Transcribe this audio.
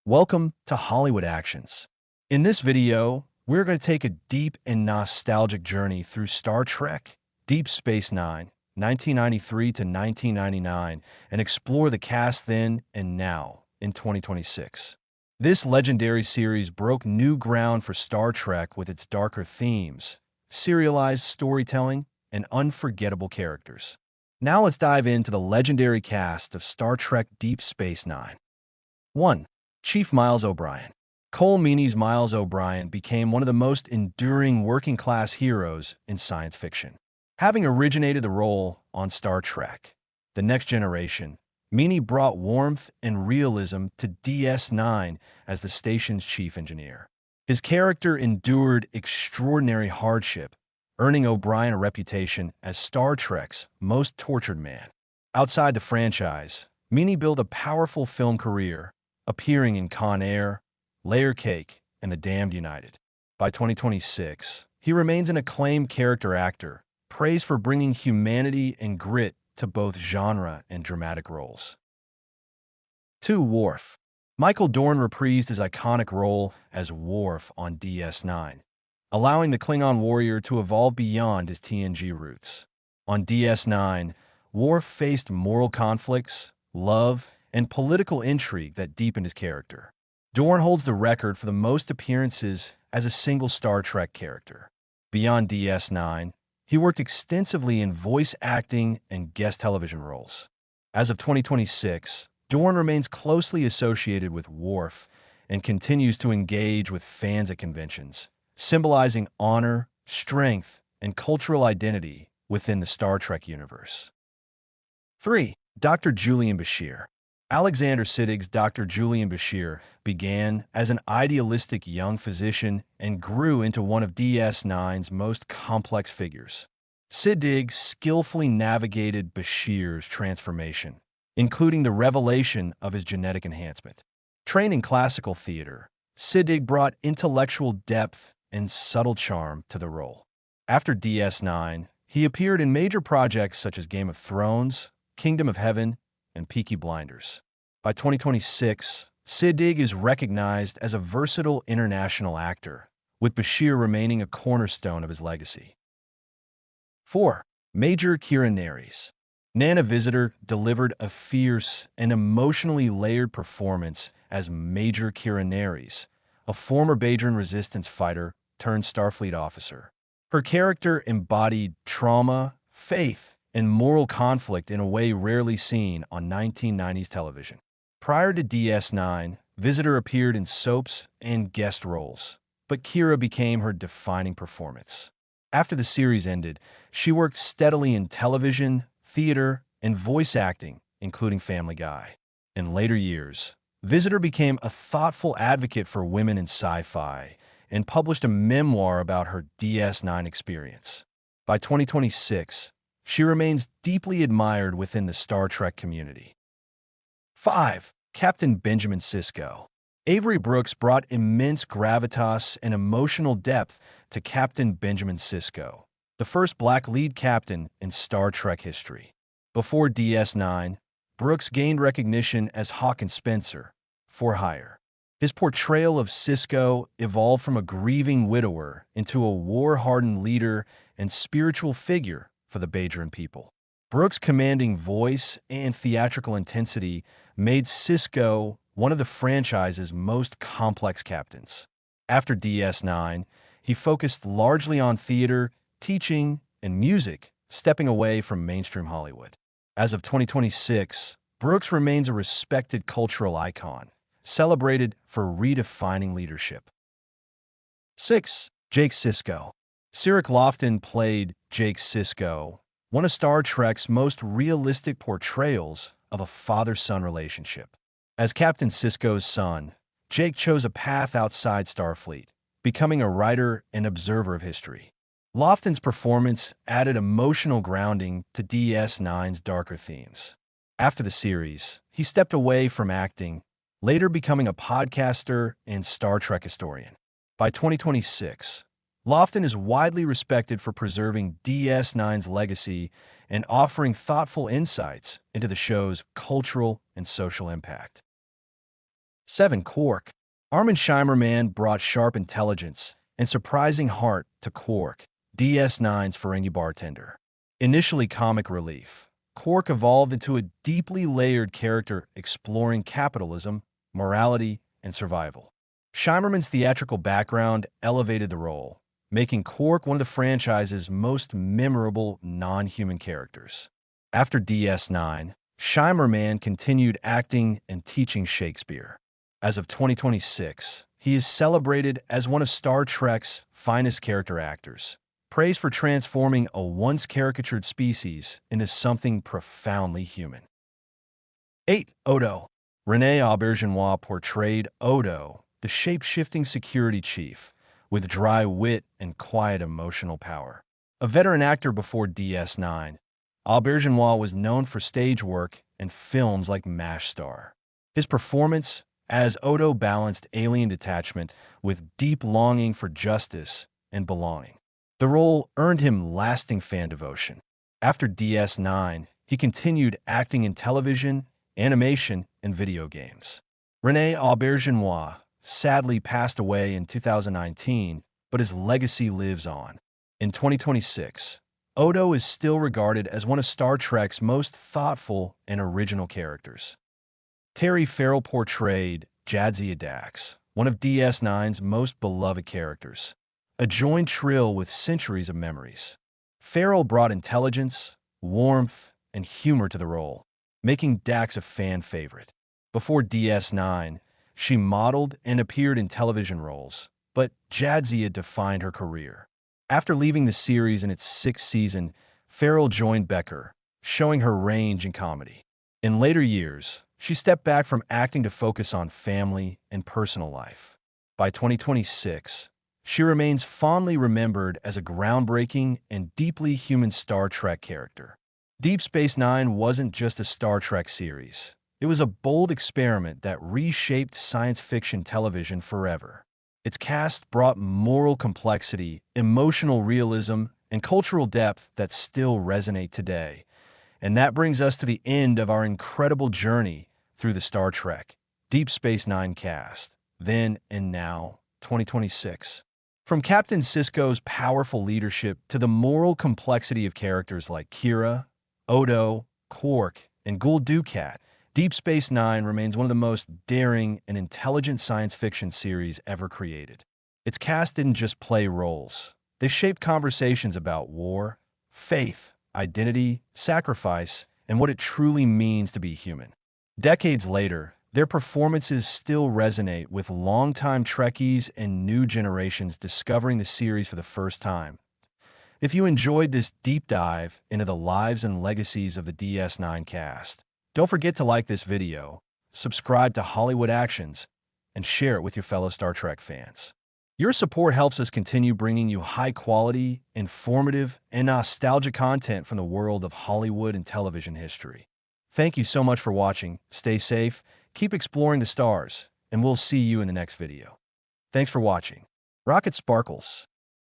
Welcome to Hollywood Actions. In this video, we're going to take a deep and nostalgic journey through Star Trek Deep Space Nine, 1993 to 1999, and explore the cast then and now in 2026. This legendary series broke new ground for Star Trek with its darker themes, serialized storytelling, and unforgettable characters. Now let's dive into the legendary cast of Star Trek Deep Space Nine. 1. Chief Miles O'Brien. Cole Meany's Miles O'Brien became one of the most enduring working-class heroes in science fiction. Having originated the role on Star Trek The Next Generation, Meany brought warmth and realism to DS9 as the station's chief engineer. His character endured extraordinary hardship, earning O'Brien a reputation as Star Trek's most tortured man. Outside the franchise, Meany built a powerful film career, appearing in Con Air, Layer Cake, and The Damned United. By 2026, he remains an acclaimed character actor, praised for bringing humanity and grit to both genre and dramatic roles. 2. Worf. Michael Dorn reprised his iconic role as Worf on DS9, allowing the Klingon warrior to evolve beyond his TNG roots. On DS9, Worf faced moral conflicts, love, and political intrigue that deepened his character. Dorn holds the record for the most appearances as a single Star Trek character. Beyond DS9, he worked extensively in voice acting and guest television roles. As of 2026, Dorn remains closely associated with Worf and continues to engage with fans at conventions, symbolizing honor, strength, and cultural identity within the Star Trek universe. 3. Dr. Julian Bashir. Alexander Siddig's Dr. Julian Bashir began as an idealistic young physician and grew into one of DS9's most complex figures. Siddig skillfully navigated Bashir's transformation, including the revelation of his genetic enhancement. Trained in classical theater, Siddig brought intellectual depth and subtle charm to the role. After DS9, he appeared in major projects such as Game of Thrones, Kingdom of Heaven, and Peaky Blinders. By 2026, Siddig is recognized as a versatile international actor, with Bashir remaining a cornerstone of his legacy. 4. Major Kira Nerys. Nana Visitor delivered a fierce and emotionally layered performance as Major Kira Nerys, a former Bajoran resistance fighter turned Starfleet officer. Her character embodied trauma, faith, and moral conflict in a way rarely seen on 1990s television. Prior to DS9, Visitor appeared in soaps and guest roles, but Kira became her defining performance. After the series ended, she worked steadily in television, theater, and voice acting, including Family Guy. In later years, Visitor became a thoughtful advocate for women in sci-fi and published a memoir about her DS9 experience. By 2026, she remains deeply admired within the Star Trek community. 5. Captain Benjamin Sisko. Avery Brooks brought immense gravitas and emotional depth to Captain Benjamin Sisko, the first black lead captain in Star Trek history. Before DS9, Brooks gained recognition as Hawk and Spencer, for hire. His portrayal of Sisko evolved from a grieving widower into a war-hardened leader and spiritual figure for the Bajoran people. Brooks' commanding voice and theatrical intensity made Sisko one of the franchise's most complex captains. After DS9, he focused largely on theater, teaching, and music, stepping away from mainstream Hollywood. As of 2026, Brooks remains a respected cultural icon, celebrated for redefining leadership. 6. Jake Sisko. Cirroc Lofton played Jake Sisko, one of Star Trek's most realistic portrayals of a father-son relationship. As Captain Sisko's son, Jake chose a path outside Starfleet, becoming a writer and observer of history. Lofton's performance added emotional grounding to DS9's darker themes. After the series, he stepped away from acting, later becoming a podcaster and Star Trek historian. By 2026, Lofton is widely respected for preserving DS9's legacy and offering thoughtful insights into the show's cultural and social impact. 7. Quark. Armin Shimerman brought sharp intelligence and surprising heart to Quark, DS9's Ferengi bartender. Initially comic relief, Quark evolved into a deeply layered character exploring capitalism, morality, and survival. Shimerman's theatrical background elevated the role, making Quark one of the franchise's most memorable non-human characters. After DS9, Shimerman continued acting and teaching Shakespeare. As of 2026, he is celebrated as one of Star Trek's finest character actors, praised for transforming a once caricatured species into something profoundly human. 8. Odo. René Auberjonois portrayed Odo, the shape-shifting security chief, with dry wit and quiet emotional power. A veteran actor before DS9, Auberjonois was known for stage work and films like MASH star. His performance as Odo balanced alien detachment with deep longing for justice and belonging. The role earned him lasting fan devotion. After DS9, he continued acting in television, animation, and video games. René Auberjonois sadly passed away in 2019, but his legacy lives on. In 2026, Odo is still regarded as one of Star Trek's most thoughtful and original characters. Terry Farrell portrayed Jadzia Dax, one of DS9's most beloved characters, a joined Trill with centuries of memories. Farrell brought intelligence, warmth, and humor to the role, making Dax a fan favorite. Before DS9, she modeled and appeared in television roles, but Jadzia defined her career. After leaving the series in its 6th season, Farrell joined Becker, showing her range in comedy. In later years, she stepped back from acting to focus on family and personal life. By 2026, she remains fondly remembered as a groundbreaking and deeply human Star Trek character. Deep Space Nine wasn't just a Star Trek series. It was a bold experiment that reshaped science fiction television forever. Its cast brought moral complexity, emotional realism, and cultural depth that still resonate today. And that brings us to the end of our incredible journey through the Star Trek Deep Space Nine cast, then and now, 2026. From Captain Sisko's powerful leadership to the moral complexity of characters like Kira, Odo, Quark, and Gul Dukat, Deep Space Nine remains one of the most daring and intelligent science fiction series ever created. Its cast didn't just play roles. They shaped conversations about war, faith, identity, sacrifice, and what it truly means to be human. Decades later, their performances still resonate with longtime Trekkies and new generations discovering the series for the first time. If you enjoyed this deep dive into the lives and legacies of the DS9 cast, don't forget to like this video, subscribe to Hollywood Actions, and share it with your fellow Star Trek fans. Your support helps us continue bringing you high-quality, informative, and nostalgic content from the world of Hollywood and television history. Thank you so much for watching. Stay safe, keep exploring the stars, and we'll see you in the next video. Thanks for watching. Rocket Sparkles.